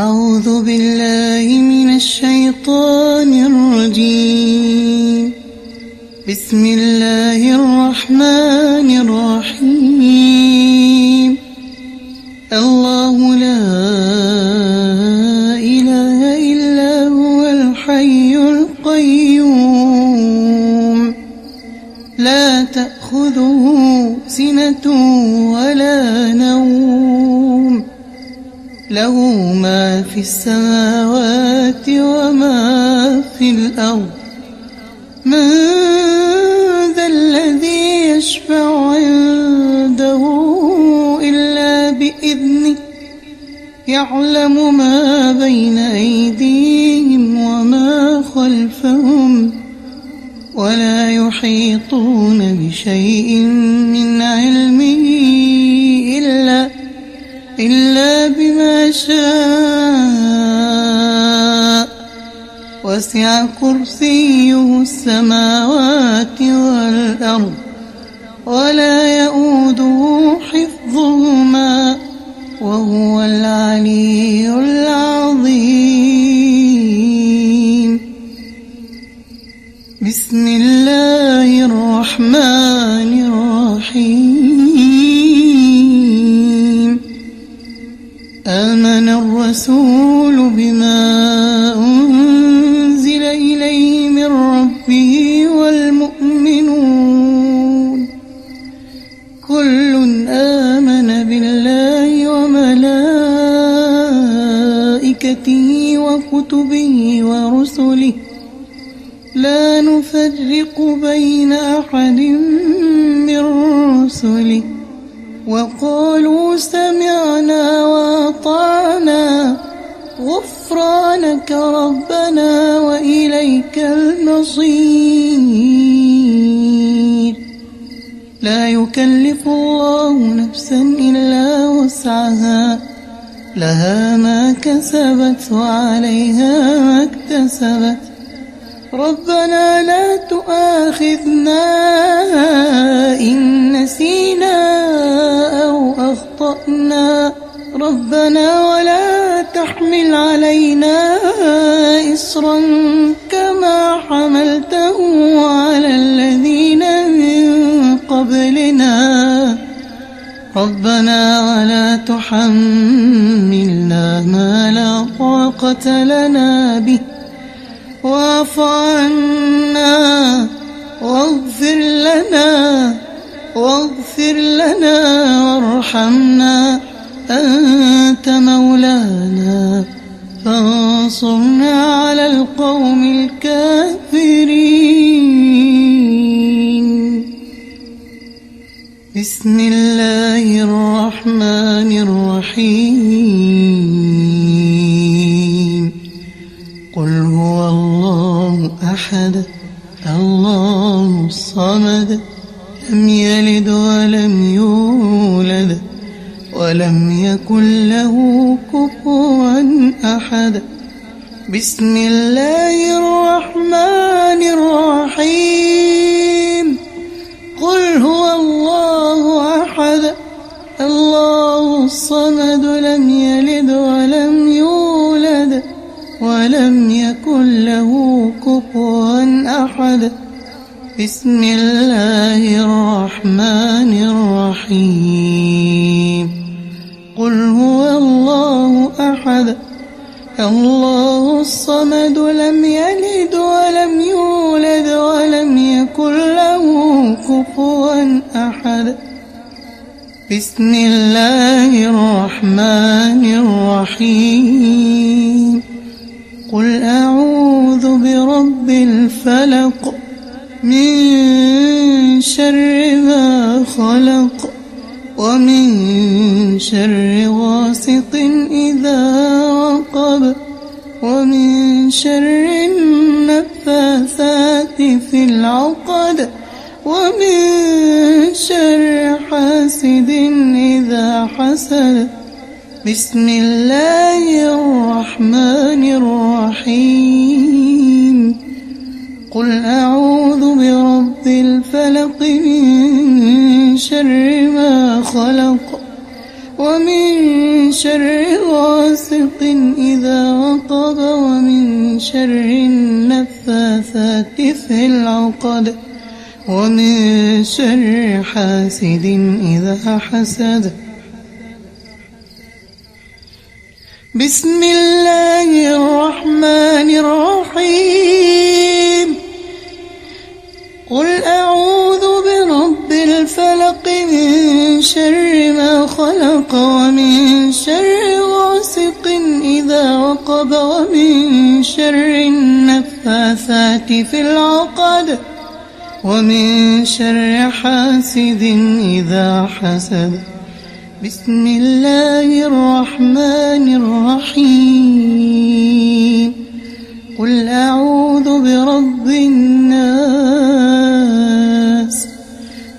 أعوذ بالله من الشيطان الرجيم. بسم الله الرحمن الرحيم. الله لا إله إلا هو الحي القيوم، لا تأخذه سنة ولا نوم، له ما في السماوات وما في الأرض. من ذا الذي يشفع عنده إلا بإذنه، يعلم ما بين أيديهم وما خلفهم، ولا يحيطون بشيء من علمه إلا بما شاء، وسع كرسيه السماوات والأرض، ولا يؤوده حفظهما، وهو العلي العظيم. بسم الله الرحمن الرحيم. آمن الرسول بما أنزل إليه من ربه والمؤمنون، كل آمن بالله وملائكته وكتبه ورسله، لا نفرق بين أحد من رسله، وقالوا سمعنا وأطعنا غفرانك ربنا وإليك المصير. لا يكلف الله نفسا إلا وسعها، لها ما كسبت وعليها ما اكتسبت. ربنا لا تؤاخذنا إن نسينا أو أخطأنا، ربنا ولا تحمل علينا إصرا كما حملته على الذين من قبلنا، ربنا ولا تحملنا ما لا طاقة لنا به، واعف عنا واغفر لنا وارحمنا، أنت مولانا فانصرنا على القوم الكافرين. بسم الله الرحمن الرحيم. قل هو الله أحد الله الصمد، لم يلد ولم يولد ولم يكن له كفوا أحد. بسم الله الرحمن الرحيم. قل هو الله أحد الله الصمد، لم يلد ولم يولد ولم يكن له كفوا أحد. بسم الله الرحمن الرحيم. قل هو الله أحد الله الصمد، لم يلد ولم يولد ولم يكن له كفوا أحد. بسم الله الرحمن الرحيم. قل أعوذ برب الفلق، من شر ما خلق، ومن شر غاسق إذا وقب، ومن شر النفاثات في العقد، ومن شر حاسد إذا حسد. بسم الله الرحمن الرحيم. قل أعوذ برب الفلق، من شر ما خلق، ومن شر غاسق إذا وقب ومن شر النفاثات في العقد ومن شر حاسد إذا حسد. بسم الله الرحمن الرحيم. قل أعوذ برب الفلق من شر ما خلق ومن شر غاسق إذا وقب ومن شر النفاثات في العقد ومن شر حاسد إذا حسد. بسم الله الرحمن الرحيم. قل أعوذ برب الناس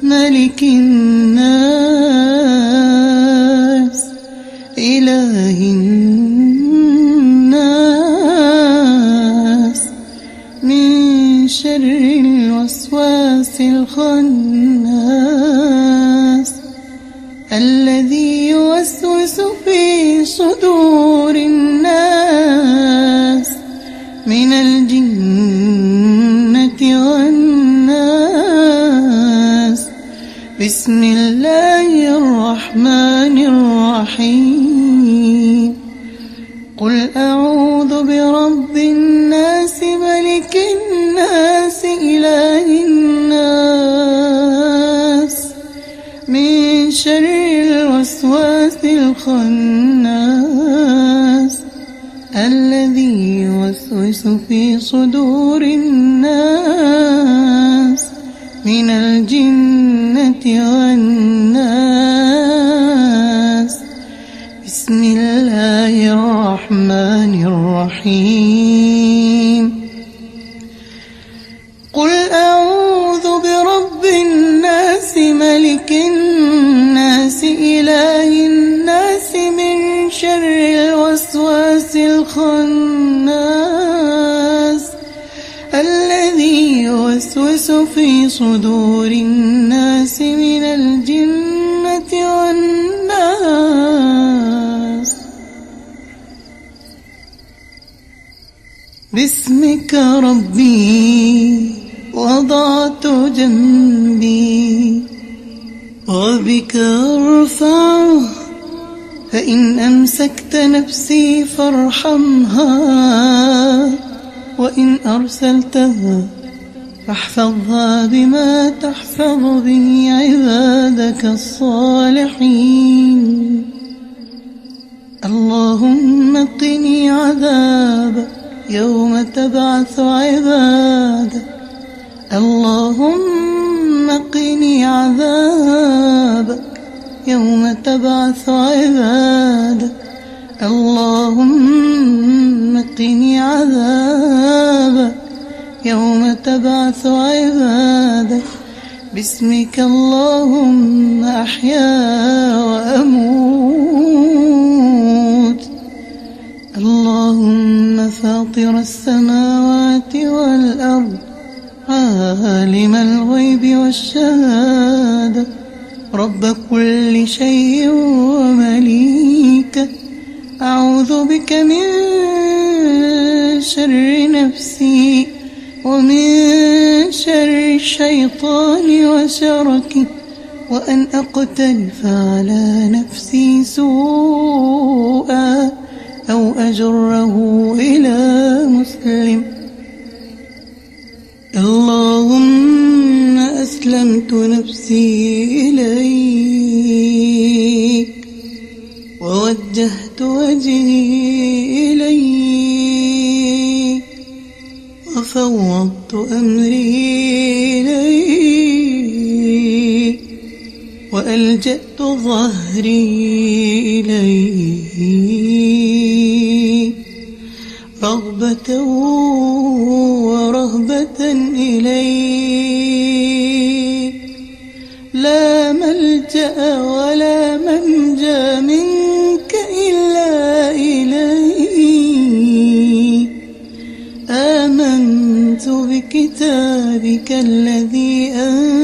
ملك الناس إله الناس من شر الوسواس الخناس الذي يوسوس في صدور الناس من الجنة والناس. بسم الله الرحمن الرحيم. قل أعوذ برب الناس ملك الناس إله الناس من شر الوسواس الخناس الذي يوسوس في صدور الناس من الجنة والناس. بسم الله الرحمن الرحيم. قل أعوذ برب الناس ملك الناس إله الناس من شر الوسواس الخناس الذي يوسوس في صدور الناس من الجنة والناس. باسمك ربي وضعت جنبي وبك أرفعه فإن أمسكت نفسي فارحمها وإن أرسلتها فاحفظها بما تحفظ به عبادك الصالحين. اللهم قني عذابك يوم تبعث عبادك. اللهم قني عذابك يوم تبعث عبادك. اللهم قني عذابك يوم تبعث عبادك. باسمك اللهم أحيا وأموت. اللهم فاطر السماوات والأرض عالم الغيب والشهادة رب كل شيء ومليكه أعوذ بك من شر نفسي ومن شر الشيطان وشركه وأن أقترف على نفسي سوءا أو أجره إلى مسلم. اللهم أسلمت نفسي إليك ووجهت وجهي إليك وفوضت أمري إليك وألجأت ظهري إليك رغبة ورهبة إليك. لا ملجأ ولا منجى منك إلا إليك. آمنت بكتابك الذي أنزلت